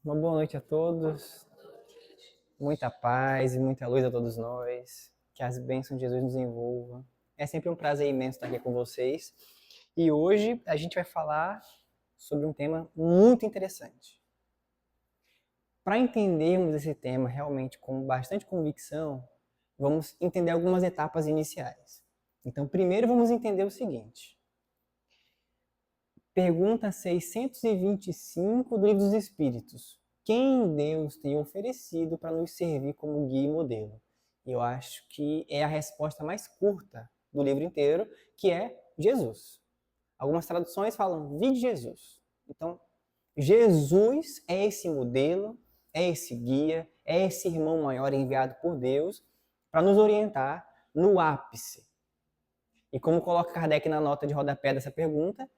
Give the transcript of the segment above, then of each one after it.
Uma boa noite a todos, muita paz e muita luz a todos nós, que as bênçãos de Jesus nos envolvam. É sempre um prazer imenso estar aqui com vocês. E hoje a gente vai falar sobre um tema muito interessante. Para entendermos esse tema realmente com bastante convicção, vamos entender algumas etapas iniciais. Então, primeiro vamos entender o seguinte. Pergunta 625 do Livro dos Espíritos. Quem Deus tem oferecido para nos servir como guia e modelo? Eu acho que é a resposta mais curta do livro inteiro, que é Jesus. Algumas traduções falam, vinde Jesus. Então, Jesus é esse modelo, é esse guia, é esse irmão maior enviado por Deus para nos orientar no ápice. E como coloca Kardec na nota de rodapé dessa pergunta,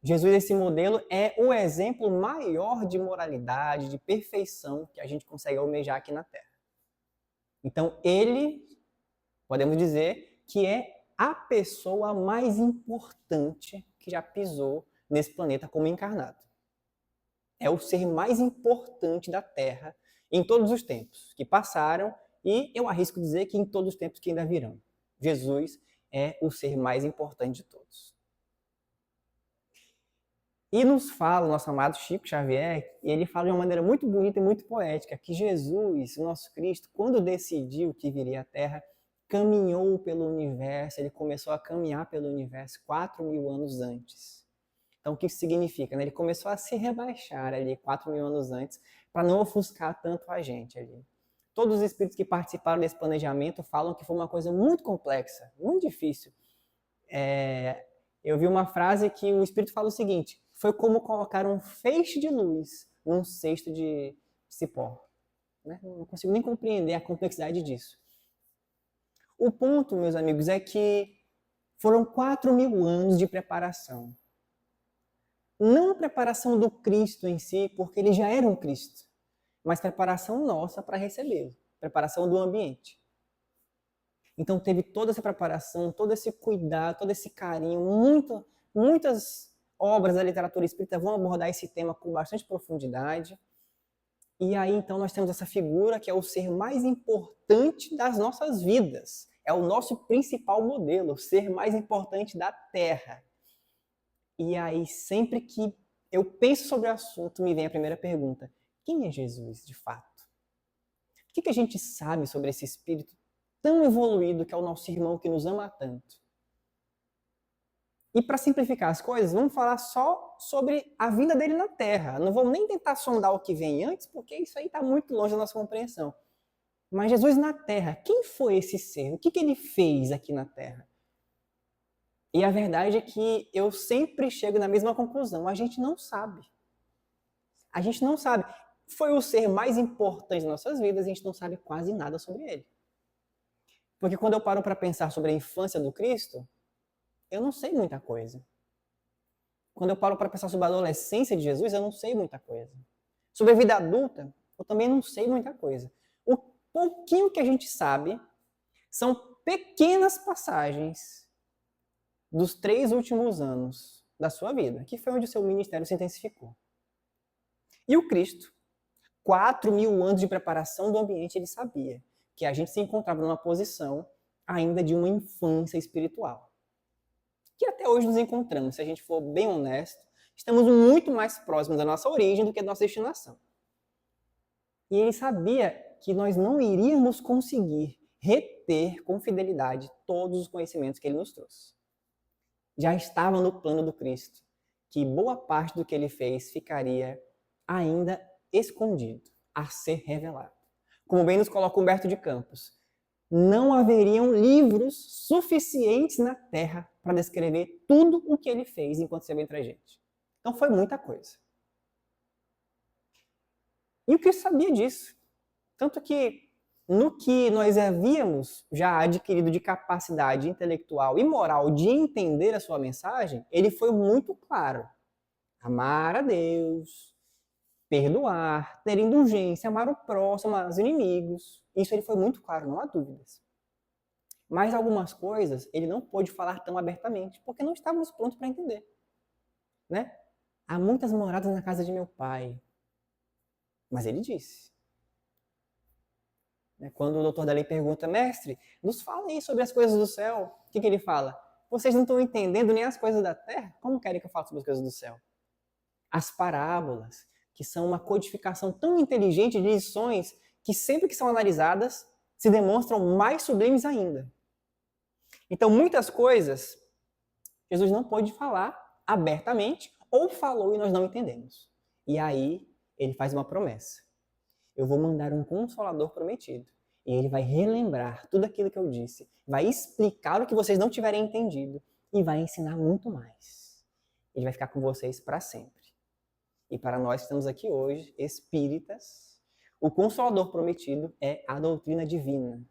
Jesus, esse modelo, é o exemplo maior de moralidade, de perfeição que a gente consegue almejar aqui na Terra. Então, ele, podemos dizer, que é a pessoa mais importante que já pisou nesse planeta como encarnado. É o ser mais importante da Terra em todos os tempos que passaram e eu arrisco dizer que em todos os tempos que ainda virão. Jesus é o ser mais importante de todos. E nos fala o nosso amado Chico Xavier, e ele fala de uma maneira muito bonita e muito poética, que Jesus, o nosso Cristo, quando decidiu que viria à Terra, caminhou pelo universo, ele começou a caminhar pelo universo 4.000 anos antes. Então, o que isso significa? Ele começou a se rebaixar ali 4.000 anos antes, para não ofuscar tanto a gente ali. Todos os espíritos que participaram desse planejamento falam que foi uma coisa muito complexa, muito difícil. Eu vi uma frase que o espírito fala o seguinte: foi como colocar um feixe de luz num cesto de cipó. Não consigo nem compreender a complexidade disso. O ponto, meus amigos, é que foram 4.000 anos de preparação. Não a preparação do Cristo em si, porque ele já era um Cristo, mas preparação nossa para recebê-lo, preparação do ambiente. Então teve toda essa preparação, todo esse cuidado, todo esse carinho, muitas obras da literatura espírita vão abordar esse tema com bastante profundidade. E aí então nós temos essa figura que é o ser mais importante das nossas vidas. É o nosso principal modelo, o ser mais importante da Terra. E aí sempre que eu penso sobre o assunto, me vem a primeira pergunta: quem é Jesus de fato? O que a gente sabe sobre esse espírito tão evoluído que é o nosso irmão que nos ama tanto? E para simplificar as coisas, vamos falar só sobre a vinda dele na Terra. Não vamos nem tentar sondar o que vem antes, porque isso aí está muito longe da nossa compreensão. Mas Jesus na Terra, quem foi esse ser? O que ele fez aqui na Terra? E a verdade é que eu sempre chego na mesma conclusão: a gente não sabe. A gente não sabe. Foi o ser mais importante das nossas vidas, a gente não sabe quase nada sobre ele. Porque quando eu paro para pensar sobre a infância do Cristo, eu não sei muita coisa. Quando eu paro para pensar sobre a adolescência de Jesus, eu não sei muita coisa. Sobre a vida adulta, eu também não sei muita coisa. O pouquinho que a gente sabe são pequenas passagens dos 3 últimos anos da sua vida, que foi onde o seu ministério se intensificou. E o Cristo, 4.000 anos de preparação do ambiente, ele sabia que a gente se encontrava numa posição ainda de uma infância espiritual. Que até hoje nos encontramos, se a gente for bem honesto, estamos muito mais próximos da nossa origem do que da nossa destinação. E ele sabia que nós não iríamos conseguir reter com fidelidade todos os conhecimentos que ele nos trouxe. Já estava no plano do Cristo que boa parte do que ele fez ficaria ainda escondido, a ser revelado. Como bem nos coloca Humberto de Campos, não haveriam livros suficientes na Terra para descrever tudo o que ele fez enquanto esteve entre a gente. Então foi muita coisa. E o Cristo sabia disso. Tanto que no que nós havíamos já adquirido de capacidade intelectual e moral de entender a sua mensagem, ele foi muito claro. Amar a Deus, perdoar, ter indulgência, amar o próximo, amar os inimigos. Isso ele foi muito claro, não há dúvidas. Mas algumas coisas ele não pôde falar tão abertamente, porque não estávamos prontos para entender. Né? Há muitas moradas na casa de meu pai. Mas ele disse. Quando o doutor da lei pergunta, mestre, nos fala aí sobre as coisas do céu. O que ele fala? Vocês não estão entendendo nem as coisas da terra? Como querem que eu fale sobre as coisas do céu? As parábolas, que são uma codificação tão inteligente de lições que sempre que são analisadas, se demonstram mais sublimes ainda. Então, muitas coisas, Jesus não pôde falar abertamente, ou falou e nós não entendemos. E aí, ele faz uma promessa. Eu vou mandar um Consolador prometido. E ele vai relembrar tudo aquilo que eu disse, vai explicar o que vocês não tiverem entendido e vai ensinar muito mais. Ele vai ficar com vocês para sempre. E para nós que estamos aqui hoje, espíritas, o Consolador prometido é a doutrina divina,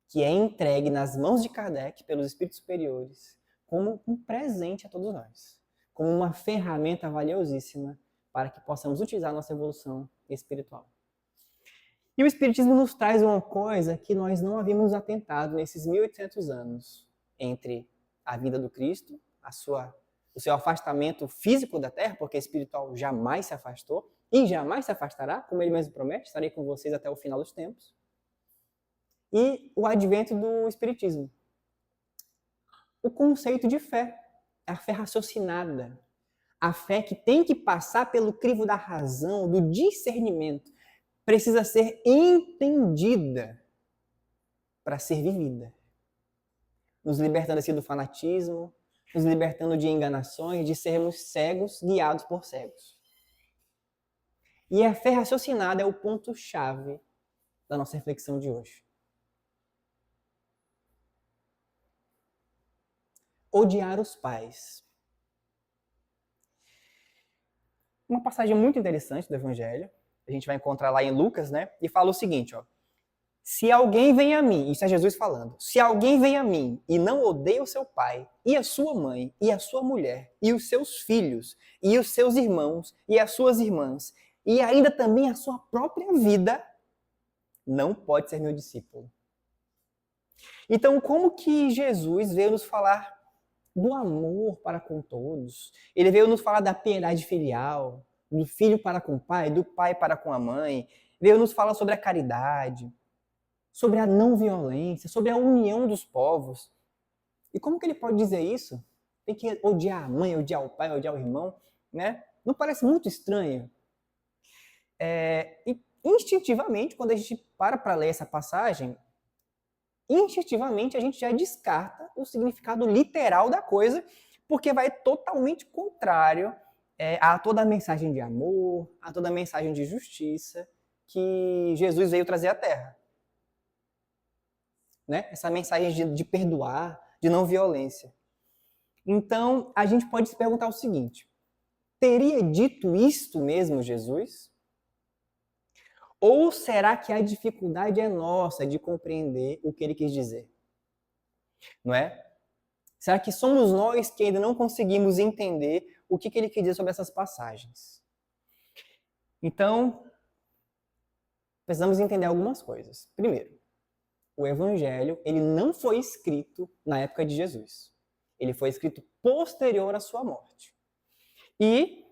que é entregue nas mãos de Kardec pelos espíritos superiores como um presente a todos nós, como uma ferramenta valiosíssima para que possamos utilizar a nossa evolução espiritual. E o Espiritismo nos traz uma coisa que nós não havíamos atentado nesses 1800 anos, entre a vinda do Cristo, o seu afastamento físico da Terra, porque espiritual jamais se afastou, e jamais se afastará, como ele mesmo promete, estarei com vocês até o final dos tempos, e o advento do Espiritismo. O conceito de fé, a fé raciocinada, a fé que tem que passar pelo crivo da razão, do discernimento, precisa ser entendida para ser vivida. Nos libertando assim do fanatismo, nos libertando de enganações, de sermos cegos guiados por cegos. E a fé raciocinada é o ponto-chave da nossa reflexão de hoje. Odiar os pais. Uma passagem muito interessante do Evangelho, a gente vai encontrar lá em Lucas, né? E fala o seguinte, ó. Se alguém vem a mim, isso é Jesus falando, se alguém vem a mim e não odeia o seu pai, e a sua mãe, e a sua mulher, e os seus filhos, e os seus irmãos, e as suas irmãs, e ainda também a sua própria vida, não pode ser meu discípulo. Então, como que Jesus veio nos falar do amor para com todos? Ele veio nos falar da piedade filial, do filho para com o pai, do pai para com a mãe, veio nos falar sobre a caridade, sobre a não violência, sobre a união dos povos. E como que ele pode dizer isso? Tem que odiar a mãe, odiar o pai, odiar o irmão, né? Não parece muito estranho? E instintivamente, quando a gente para ler essa passagem, instintivamente a gente já descarta o significado literal da coisa, porque vai totalmente contrário a toda a mensagem de amor, a toda a mensagem de justiça que Jesus veio trazer à Terra. Né? Essa mensagem de perdoar, de não violência. Então, a gente pode se perguntar o seguinte: teria dito isto mesmo Jesus? Ou será que a dificuldade é nossa de compreender o que ele quis dizer? Não é? Será que somos nós que ainda não conseguimos entender o que ele quis dizer sobre essas passagens? Então, precisamos entender algumas coisas. Primeiro, o Evangelho ele não foi escrito na época de Jesus. Ele foi escrito posterior à sua morte. E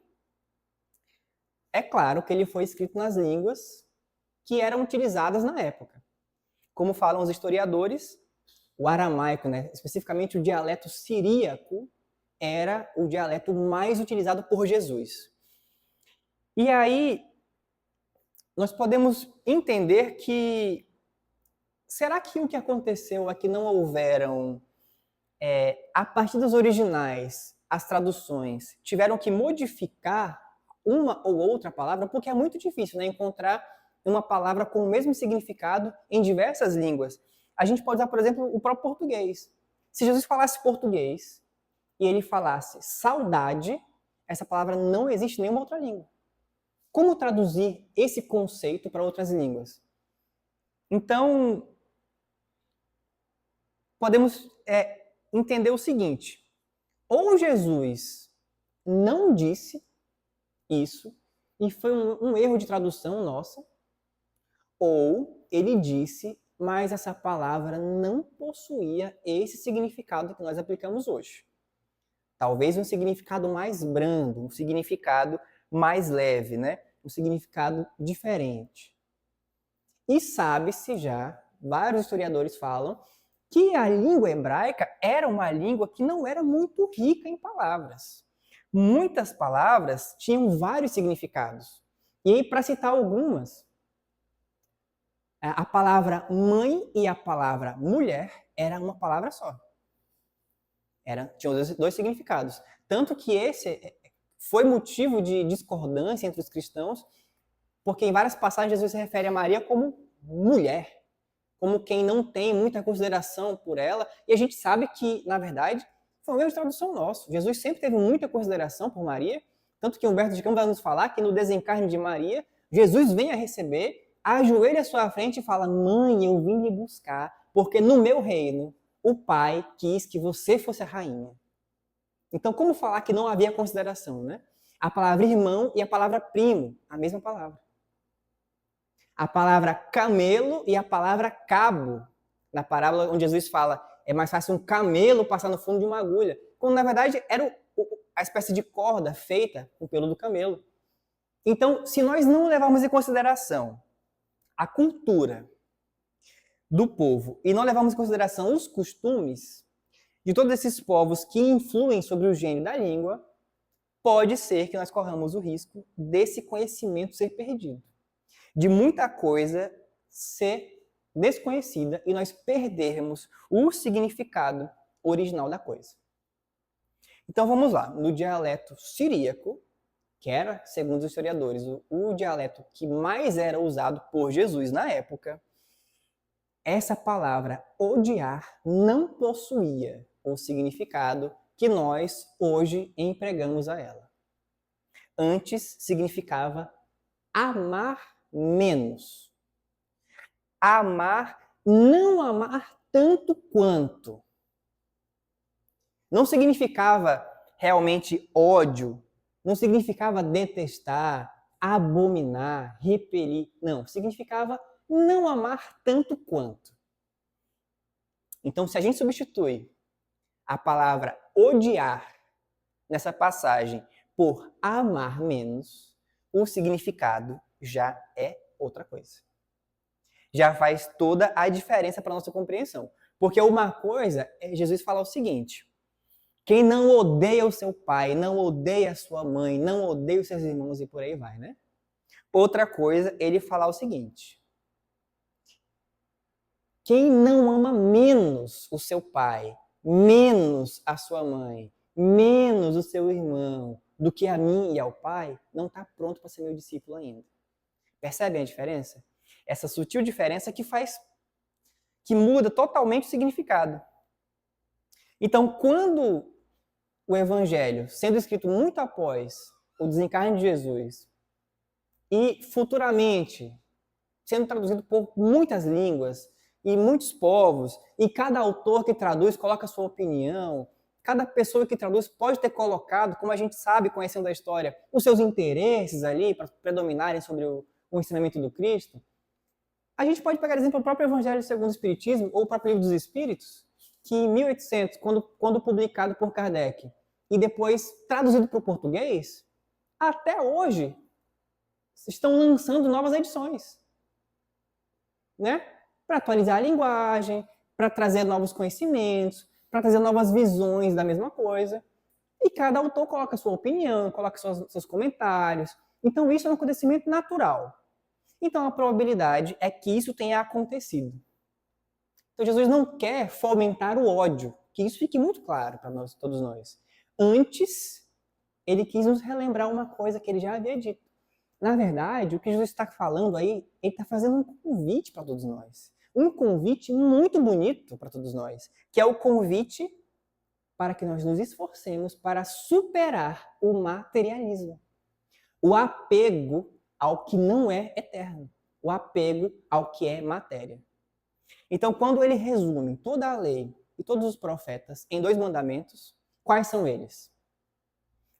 é claro que ele foi escrito nas línguas que eram utilizadas na época. Como falam os historiadores, o aramaico, né, especificamente o dialeto siríaco, era o dialeto mais utilizado por Jesus. E aí, nós podemos entender que será que o que aconteceu é que não houveram, a partir dos originais, as traduções tiveram que modificar uma ou outra palavra, porque é muito difícil, né, encontrar uma palavra com o mesmo significado em diversas línguas. A gente pode usar, por exemplo, o próprio português. Se Jesus falasse português e ele falasse saudade, essa palavra não existe em nenhuma outra língua. Como traduzir esse conceito para outras línguas? Então, podemos entender o seguinte: ou Jesus não disse isso e foi um erro de tradução nossa, ou ele disse, mas essa palavra não possuía esse significado que nós aplicamos hoje. Talvez um significado mais brando, um significado mais leve, né? um significado diferente. E sabe-se já, vários historiadores falam, que a língua hebraica era uma língua que não era muito rica em palavras. Muitas palavras tinham vários significados. E aí, para citar algumas, a palavra mãe e a palavra mulher era uma palavra só. Tinham dois significados. Tanto que esse foi motivo de discordância entre os cristãos, porque em várias passagens Jesus se refere a Maria como mulher, como quem não tem muita consideração por ela, e a gente sabe que, na verdade, foi um erro de tradução nosso. Jesus sempre teve muita consideração por Maria, tanto que Humberto de Campos vai nos falar que no desencarne de Maria, Jesus vem a receber, ajoelha à sua frente e fala: mãe, eu vim lhe buscar, porque no meu reino o Pai quis que você fosse a rainha. Então, como falar que não havia consideração, né? A palavra irmão e a palavra primo, a mesma palavra. A palavra camelo e a palavra cabo, na parábola onde Jesus fala, é mais fácil um camelo passar no fundo de uma agulha, quando na verdade era a espécie de corda feita com o pelo do camelo. Então, se nós não levarmos em consideração a cultura do povo e não levarmos em consideração os costumes de todos esses povos que influem sobre o gênio da língua, pode ser que nós corramos o risco desse conhecimento ser perdido, de muita coisa ser desconhecida e nós perdermos o significado original da coisa. Então vamos lá, no dialeto siríaco, que era, segundo os historiadores, o dialeto que mais era usado por Jesus na época, essa palavra odiar não possuía o significado que nós hoje empregamos a ela. Antes significava amar menos. Não amar tanto quanto. Não significava realmente ódio, não significava detestar, abominar, repelir. Não, significava não amar tanto quanto. Então, se a gente substitui a palavra odiar nessa passagem por amar menos, o significado já é outra coisa. Já faz toda a diferença para a nossa compreensão. Porque uma coisa é Jesus falar o seguinte: quem não odeia o seu pai, não odeia a sua mãe, não odeia os seus irmãos e por aí vai, né? Outra coisa, ele falar o seguinte: quem não ama menos o seu pai, menos a sua mãe, menos o seu irmão, do que a mim e ao pai, não está pronto para ser meu discípulo ainda. Percebem a diferença? Essa sutil diferença que muda totalmente o significado. Então, quando o Evangelho, sendo escrito muito após o desencarne de Jesus, e futuramente sendo traduzido por muitas línguas e muitos povos, e cada autor que traduz coloca a sua opinião, cada pessoa que traduz pode ter colocado, como a gente sabe, conhecendo a história, os seus interesses ali para predominarem sobre o ensinamento do Cristo. A gente pode pegar exemplo o próprio Evangelho segundo o Espiritismo ou o próprio Livro dos Espíritos, que em 1800, quando publicado por Kardec e depois traduzido para o português, até hoje estão lançando novas edições, né? Para atualizar a linguagem, para trazer novos conhecimentos, para trazer novas visões da mesma coisa. E cada autor coloca a sua opinião, coloca seus comentários. Então isso é um acontecimento natural. Então a probabilidade é que isso tenha acontecido. Então Jesus não quer fomentar o ódio, que isso fique muito claro para todos nós. Antes, ele quis nos relembrar uma coisa que ele já havia dito. Na verdade, o que Jesus está falando aí, ele está fazendo um convite para todos nós. Um convite muito bonito para todos nós, que é o convite para que nós nos esforcemos para superar o materialismo. O apego ao que não é eterno. O apego ao que é matéria. Então, quando ele resume toda a lei e todos os profetas em 2 mandamentos, quais são eles?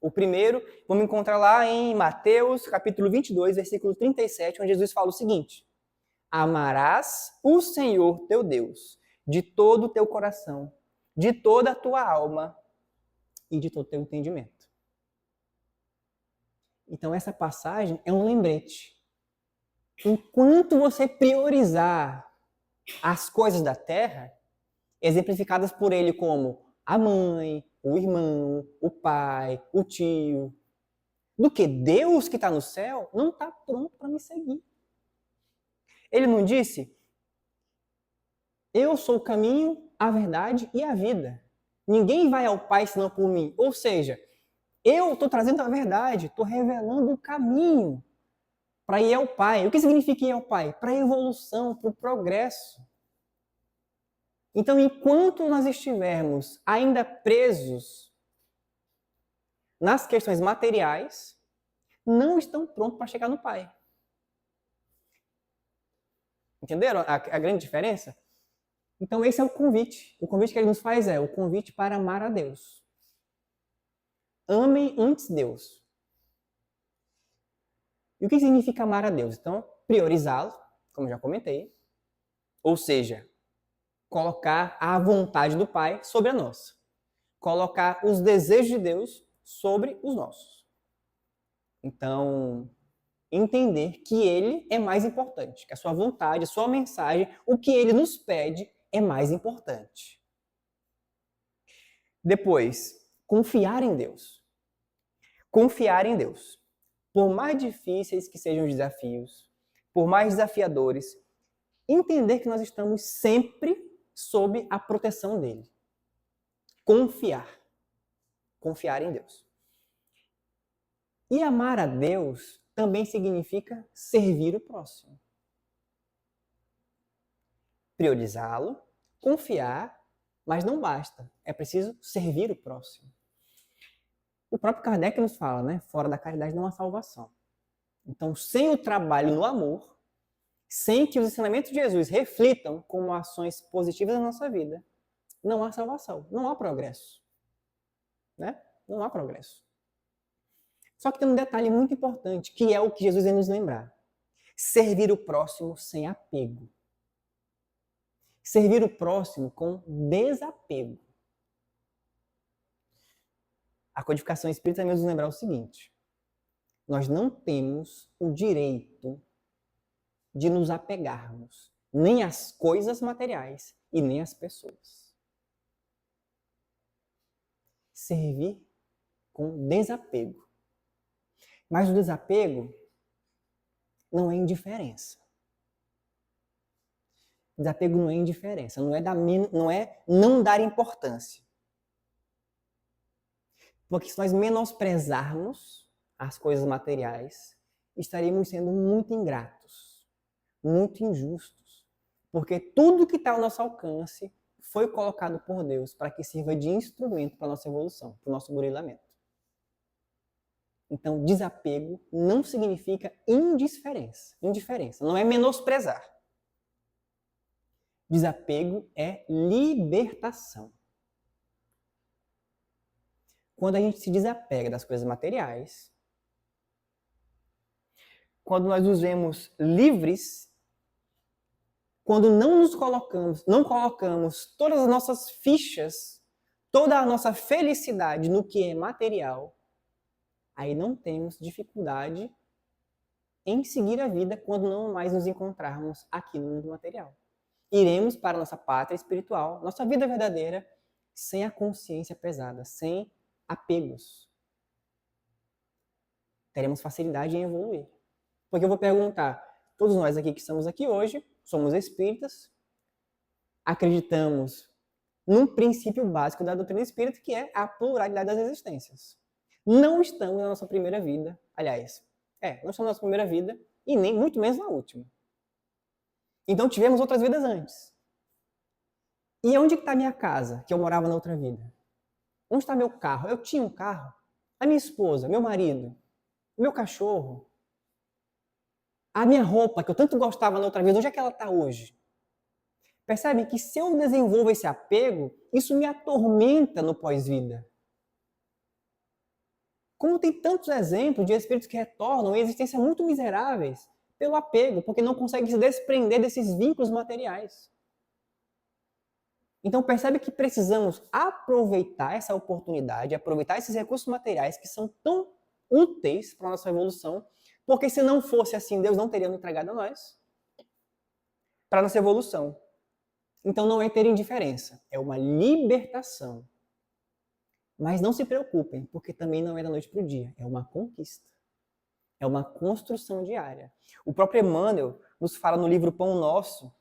O primeiro, vamos encontrar lá em Mateus, capítulo 22, versículo 37, onde Jesus fala o seguinte: amarás o Senhor teu Deus de todo o teu coração, de toda a tua alma e de todo o teu entendimento. Então, essa passagem é um lembrete. Enquanto você priorizar as coisas da terra, exemplificadas por ele como a mãe, o irmão, o pai, o tio, do que Deus que está no céu não está pronto para me seguir. Ele não disse, eu sou o caminho, a verdade e a vida. Ninguém vai ao Pai senão por mim. Ou seja, eu estou trazendo a verdade, estou revelando o caminho para ir ao Pai. O que significa ir ao Pai? Para a evolução, para o progresso. Então, enquanto nós estivermos ainda presos nas questões materiais, não estão prontos para chegar no Pai. Entenderam a grande diferença? Então, esse é o convite. O convite que ele nos faz é o convite para amar a Deus. Amem antes Deus. E o que significa amar a Deus? Então, priorizá-lo, como já comentei. Ou seja, colocar a vontade do Pai sobre a nossa. Colocar os desejos de Deus sobre os nossos. Então, entender que Ele é mais importante, que a sua vontade, a sua mensagem, o que Ele nos pede é mais importante. Depois, confiar em Deus. Confiar em Deus. Por mais difíceis que sejam os desafios, por mais desafiadores, entender que nós estamos sempre sob a proteção dele. Confiar. Confiar em Deus. E amar a Deus também significa servir o próximo. Priorizá-lo, confiar, mas não basta. É preciso servir o próximo. O próprio Kardec nos fala, né? Fora da caridade não há salvação. Então, sem o trabalho no amor, sem que os ensinamentos de Jesus reflitam como ações positivas na nossa vida, não há salvação, não há progresso. Né? Não há progresso. Só que tem um detalhe muito importante, que é o que Jesus vem nos lembrar. Servir o próximo sem apego. Servir o próximo com desapego. A codificação espírita vem nos lembrar o seguinte: nós não temos o direito de nos apegarmos nem às coisas materiais e nem às pessoas. Servir com desapego. Mas o desapego não é indiferença. Desapego não é indiferença, não é não dar importância. Porque se nós menosprezarmos as coisas materiais, estaríamos sendo muito ingratos, muito injustos. Porque tudo que está ao nosso alcance foi colocado por Deus para que sirva de instrumento para a nossa evolução, para o nosso burilamento. Então, desapego não significa indiferença, não é menosprezar. Desapego é libertação. Quando a gente se desapega das coisas materiais, quando nós nos vemos livres, quando não colocamos todas as nossas fichas, toda a nossa felicidade no que é material, aí não temos dificuldade em seguir a vida quando não mais nos encontrarmos aqui no mundo material. Iremos para a nossa pátria espiritual, nossa vida verdadeira, sem a consciência pesada, sem apegos. Teremos facilidade em evoluir. Porque eu vou perguntar, todos nós aqui que estamos aqui hoje, somos espíritas, acreditamos num princípio básico da doutrina espírita, que é a pluralidade das existências. Não estamos na nossa primeira vida, aliás, não estamos na nossa primeira vida e nem muito menos na última. Então tivemos outras vidas antes. E onde está a minha casa, que eu morava na outra vida? Onde está meu carro? Eu tinha um carro. A minha esposa, meu marido, meu cachorro, a minha roupa, que eu tanto gostava na outra vida, onde é que ela está hoje? Percebem que se eu desenvolvo esse apego, isso me atormenta no pós-vida. Como tem tantos exemplos de espíritos que retornam em existências muito miseráveis pelo apego, porque não conseguem se desprender desses vínculos materiais. Então percebe que precisamos aproveitar essa oportunidade, aproveitar esses recursos materiais que são tão úteis para a nossa evolução, porque se não fosse assim, Deus não teria nos entregado a nós para a nossa evolução. Então não é ter indiferença, é uma libertação. Mas não se preocupem, porque também não é da noite para o dia, é uma conquista. É uma construção diária. O próprio Emmanuel nos fala no livro Pão Nosso,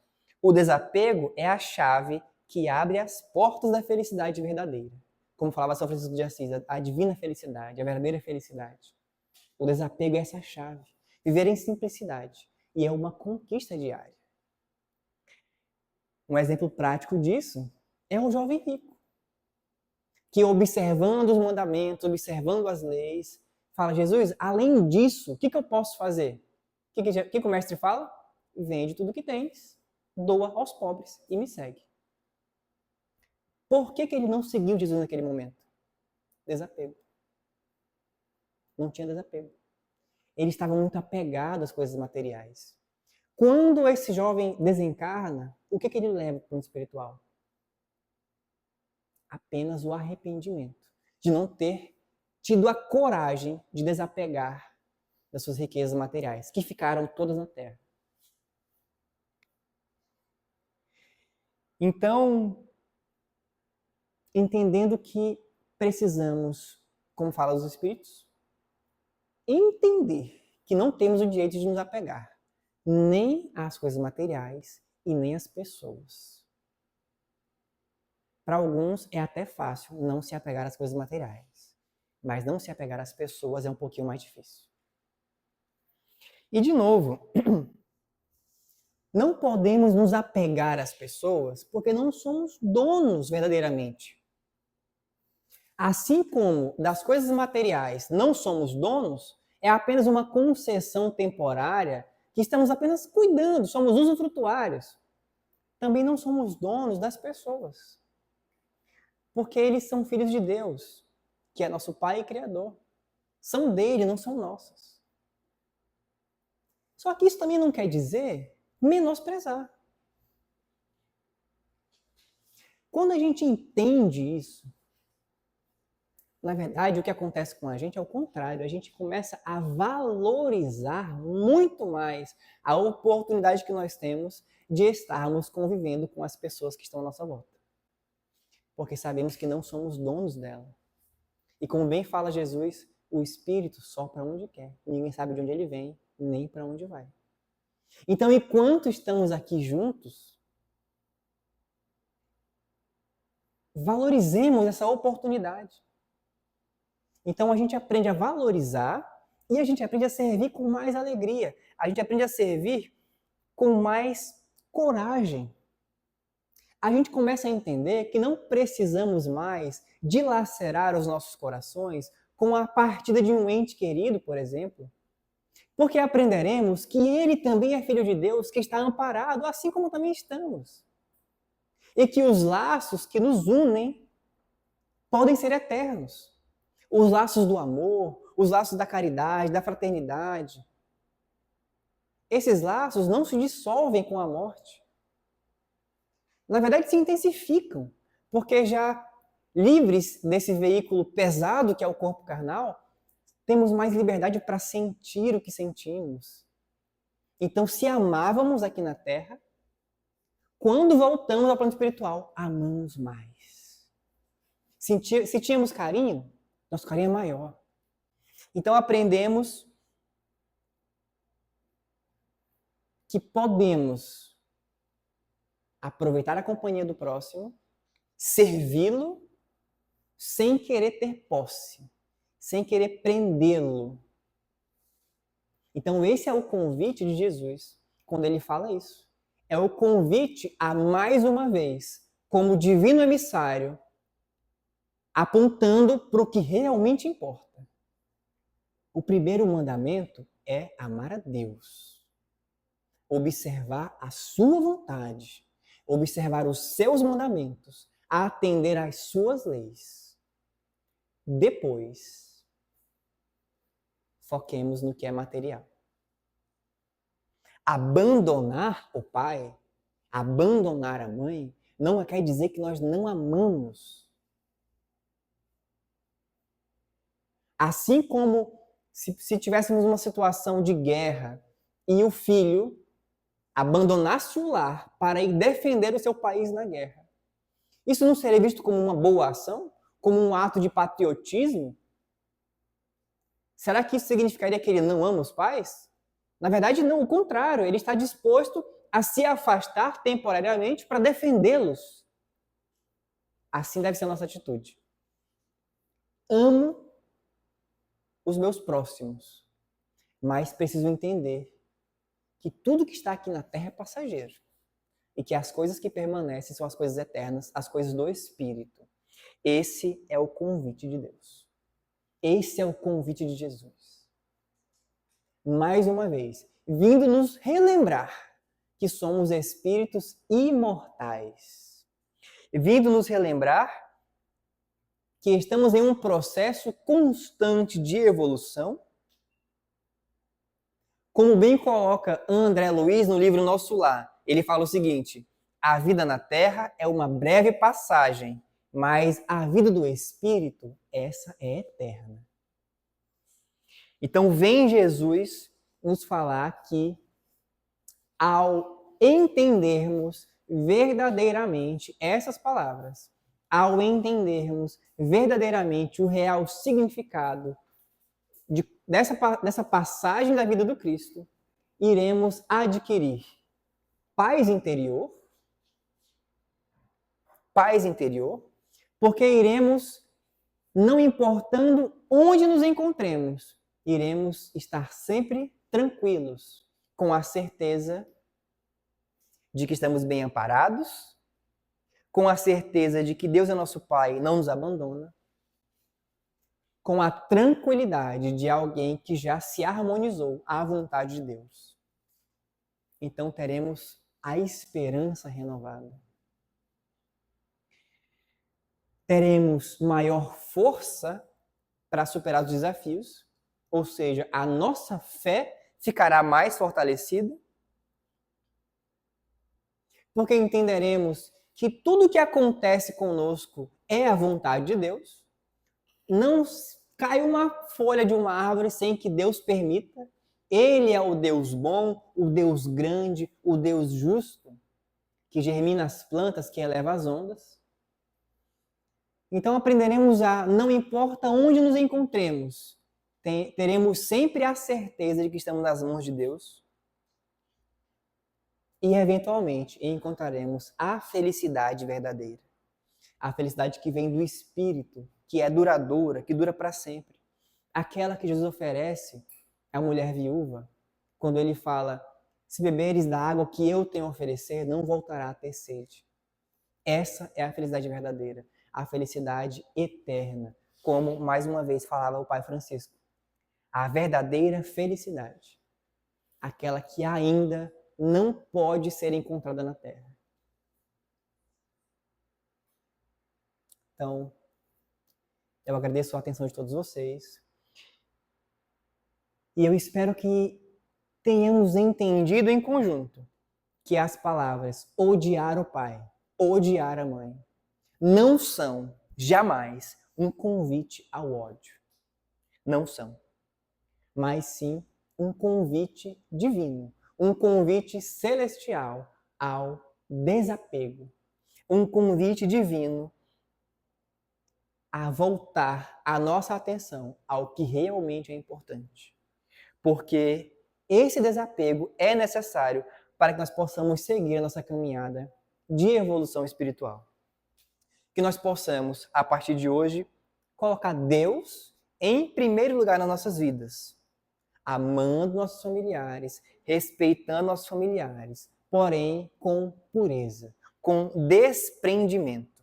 o desapego é a chave que abre as portas da felicidade verdadeira. Como falava São Francisco de Assis, a divina felicidade, a verdadeira felicidade. O desapego é essa chave. Viver em simplicidade. E é uma conquista diária. Um exemplo prático disso é um jovem rico, que observando os mandamentos, observando as leis, fala, Jesus, além disso, o que eu posso fazer? O que o mestre fala? Vende tudo que tens, doa aos pobres e me segue. Por que ele não seguiu Jesus naquele momento? Desapego. Não tinha desapego. Ele estava muito apegado às coisas materiais. Quando esse jovem desencarna, o que ele leva para o mundo espiritual? Apenas o arrependimento de não ter tido a coragem de desapegar das suas riquezas materiais, que ficaram todas na terra. Então, entendendo que precisamos, como fala os Espíritos, entender que não temos o direito de nos apegar nem às coisas materiais e nem às pessoas. Para alguns é até fácil não se apegar às coisas materiais, mas não se apegar às pessoas é um pouquinho mais difícil. E de novo, não podemos nos apegar às pessoas porque não somos donos verdadeiramente. Assim como das coisas materiais não somos donos, é apenas uma concessão temporária que estamos apenas cuidando, somos usufrutuários. Também não somos donos das pessoas. Porque eles são filhos de Deus, que é nosso Pai e Criador. São dele, não são nossos. Só que isso também não quer dizer menosprezar. Quando a gente entende isso, na verdade, o que acontece com a gente é o contrário. A gente começa a valorizar muito mais a oportunidade que nós temos de estarmos convivendo com as pessoas que estão à nossa volta. Porque sabemos que não somos donos dela. E como bem fala Jesus, o Espírito sopra onde quer. Ninguém sabe de onde ele vem, nem para onde vai. Então, enquanto estamos aqui juntos, valorizemos essa oportunidade. Então a gente aprende a valorizar e a gente aprende a servir com mais alegria. A gente aprende a servir com mais coragem. A gente começa a entender que não precisamos mais dilacerar os nossos corações com a partida de um ente querido, por exemplo, porque aprenderemos que ele também é filho de Deus, que está amparado, assim como também estamos. E que os laços que nos unem podem ser eternos. Os laços do amor, os laços da caridade, da fraternidade. Esses laços não se dissolvem com a morte. Na verdade, se intensificam, porque já livres desse veículo pesado que é o corpo carnal, temos mais liberdade para sentir o que sentimos. Então, se amávamos aqui na Terra, quando voltamos ao plano espiritual, amamos mais. Se tínhamos carinho, nosso carinho é maior. Então aprendemos que podemos aproveitar a companhia do próximo, servi-lo, sem querer ter posse, sem querer prendê-lo. Então esse é o convite de Jesus, quando ele fala isso. É o convite a, mais uma vez, como divino emissário, apontando para o que realmente importa. O primeiro mandamento é amar a Deus, observar a sua vontade, observar os seus mandamentos, atender às suas leis. Depois, foquemos no que é material. Abandonar o pai, abandonar a mãe, não quer dizer que nós não amamos. Assim como Se tivéssemos uma situação de guerra e o filho abandonasse o lar para ir defender o seu país na guerra, isso não seria visto como uma boa ação? Como um ato de patriotismo? Será que isso significaria que ele não ama os pais? Na verdade, não, o contrário, ele está disposto a se afastar temporariamente para defendê-los. Assim deve ser a nossa atitude. Amo os meus próximos, mas preciso entender que tudo que está aqui na terra é passageiro e que as coisas que permanecem são as coisas eternas, as coisas do Espírito. Esse é o convite de Deus. Esse é o convite de Jesus. Mais uma vez, vindo nos relembrar que somos espíritos imortais. Vindo nos relembrar que estamos em um processo constante de evolução. Como bem coloca André Luiz no livro Nosso Lar, ele fala o seguinte: a vida na Terra é uma breve passagem, mas a vida do Espírito, essa é eterna. Então vem Jesus nos falar que ao entendermos verdadeiramente essas palavras, ao entendermos verdadeiramente o real significado dessa passagem da vida do Cristo, iremos adquirir paz interior, porque iremos, não importando onde nos encontremos, iremos estar sempre tranquilos, com a certeza de que estamos bem amparados, com a certeza de que Deus é nosso Pai e não nos abandona, com a tranquilidade de alguém que já se harmonizou à vontade de Deus. Então teremos a esperança renovada. Teremos maior força para superar os desafios, ou seja, a nossa fé ficará mais fortalecida, porque entenderemos que tudo que acontece conosco é a vontade de Deus. Não cai uma folha de uma árvore sem que Deus permita. Ele é o Deus bom, o Deus grande, o Deus justo, que germina as plantas, que eleva as ondas. Então aprenderemos a, não importa onde nos encontremos, teremos sempre a certeza de que estamos nas mãos de Deus e, eventualmente, encontraremos a felicidade verdadeira. A felicidade que vem do Espírito, que é duradoura, que dura para sempre. Aquela que Jesus oferece à mulher viúva, quando ele fala: se beberes da água que eu tenho a oferecer, não voltará a ter sede. Essa é a felicidade verdadeira, a felicidade eterna, como mais uma vez falava o Pai Francisco. A verdadeira felicidade, aquela que ainda não pode ser encontrada na Terra. Então, eu agradeço a atenção de todos vocês e eu espero que tenhamos entendido em conjunto que as palavras odiar o pai, odiar a mãe, não são jamais um convite ao ódio. Não são. Mas sim um convite divino, um convite celestial ao desapego, um convite divino a voltar a nossa atenção ao que realmente é importante. Porque esse desapego é necessário para que nós possamos seguir a nossa caminhada de evolução espiritual. Que nós possamos, a partir de hoje, colocar Deus em primeiro lugar nas nossas vidas, amando nossos familiares, respeitando nossos familiares, porém com pureza, com desprendimento.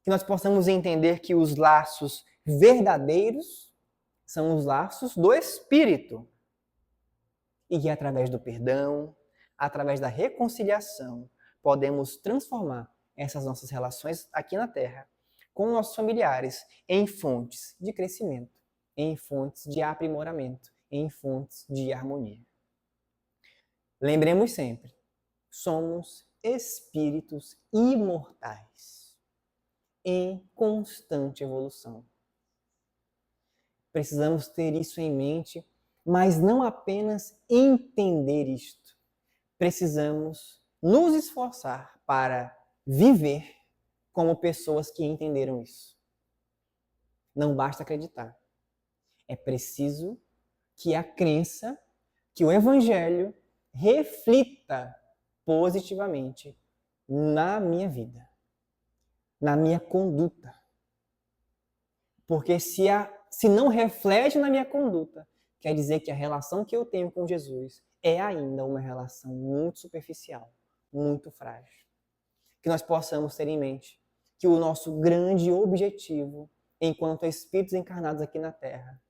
Que nós possamos entender que os laços verdadeiros são os laços do Espírito. E que através do perdão, através da reconciliação, podemos transformar essas nossas relações aqui na Terra, com nossos familiares, em fontes de crescimento, em fontes de aprimoramento, em fontes de harmonia. Lembremos sempre, somos espíritos imortais, em constante evolução. Precisamos ter isso em mente, mas não apenas entender isto. Precisamos nos esforçar para viver como pessoas que entenderam isso. Não basta acreditar. É preciso que a crença, que o Evangelho reflita positivamente na minha vida, na minha conduta. Porque se não reflete na minha conduta, quer dizer que a relação que eu tenho com Jesus é ainda uma relação muito superficial, muito frágil. Que nós possamos ter em mente que o nosso grande objetivo, enquanto espíritos encarnados aqui na Terra,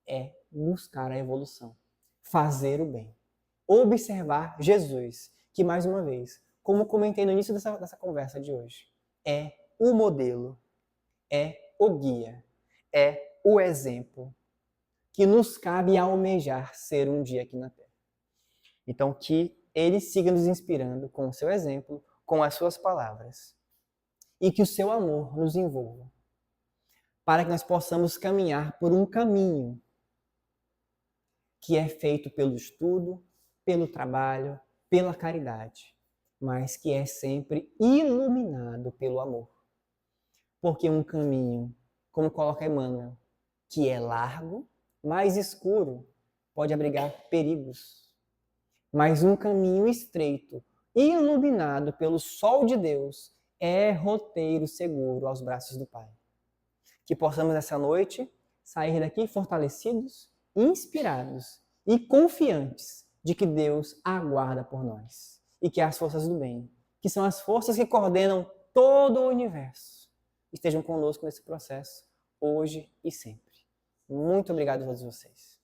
é buscar a evolução, fazer o bem, observar Jesus, que mais uma vez, como comentei no início dessa conversa de hoje, é o modelo, é o guia, é o exemplo que nos cabe almejar ser um dia aqui na Terra. Então, que ele siga nos inspirando com o seu exemplo, com as suas palavras, e que o seu amor nos envolva, para que nós possamos caminhar por um caminho que é feito pelo estudo, pelo trabalho, pela caridade, mas que é sempre iluminado pelo amor. Porque um caminho, como coloca Emmanuel, que é largo, mais escuro, pode abrigar perigos. Mas um caminho estreito, iluminado pelo sol de Deus, é roteiro seguro aos braços do Pai. Que possamos essa noite sair daqui fortalecidos, inspirados e confiantes de que Deus aguarda por nós. E que as forças do bem, que são as forças que coordenam todo o universo, estejam conosco nesse processo, hoje e sempre. Muito obrigado a todos vocês.